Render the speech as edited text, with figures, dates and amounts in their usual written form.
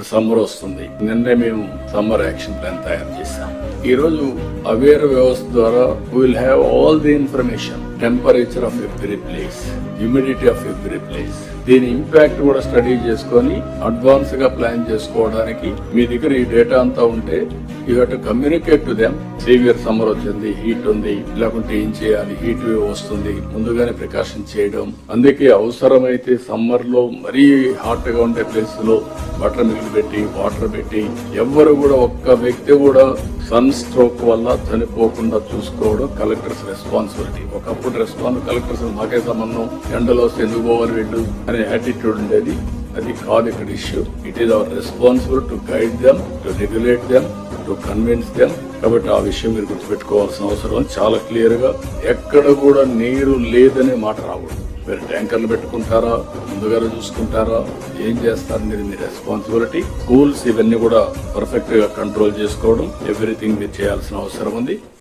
ఇప్పుడు సమ్మర్ వస్తుంది. నిన్నే మేము సమ్మర్ యాక్షన్ ప్లాన్ తయారు చేశాం. ఈ రోజు అవేర్ వ్యవస్థ ద్వారా will have all the information, temperature of every place, humidity of every place, దీని ఇంపాక్ట్ కూడా స్టడీ చేసుకొని అడ్వాన్స్ గా ప్లాన్ చేసుకోవడానికి మీ దగ్గర ఈ డేటా అంతా ఉంటే you have to communicate to them. Severe summer వచ్చింది, హీట్ ఉంది, లేకుంటే ఏం చేయాలి, హీట్ వేవ్ వస్తుంది, ముందుగానే ప్రికాషన్ చేయడం. అందుకే అవసరమైతే సమ్మర్ లో మరీ హాట్ గా ఉండే ప్లేస్ లో బటర్ మిల్క్ పెట్టి, వాటర్ పెట్టి, ఎవ్వరు కూడా ఒక్క వ్యక్తి కూడా సన్ స్ట్రోక్ వల్ల చనిపోకుండా చూసుకోవడం కలెక్టర్స్ రెస్పాన్సిబిలిటీ. ఒకప్పుడు కలెక్టర్స్ మాకే సంబంధం, ఎండలో వస్తే ఎందుకు పోవాలి వీళ్ళు అనే యాటిట్యూడ్ ఉండేది. అది కాదు ఇక్కడ issue. It is our responsible to guide them, to regulate them, to convince them. కాబట్టి ఆ విషయం మీరు గుర్తుపెట్టుకోవాల్సిన అవసరం చాలా క్లియర్ గా. ఎక్కడ కూడా నీరు లేదనే మాట రాకూడదు. మీరు ట్యాంకర్లు పెట్టుకుంటారా, ముందుగా చూసుకుంటారా, ఏం చేస్తారు అనేది మీ రెస్పాన్సిబిలిటీ. స్కూల్స్ ఇవన్నీ కూడా పర్ఫెక్ట్ గా కంట్రోల్ చేసుకోవడం, ఎవ్రీథింగ్ మీరు చేయాల్సిన అవసరం ఉంది.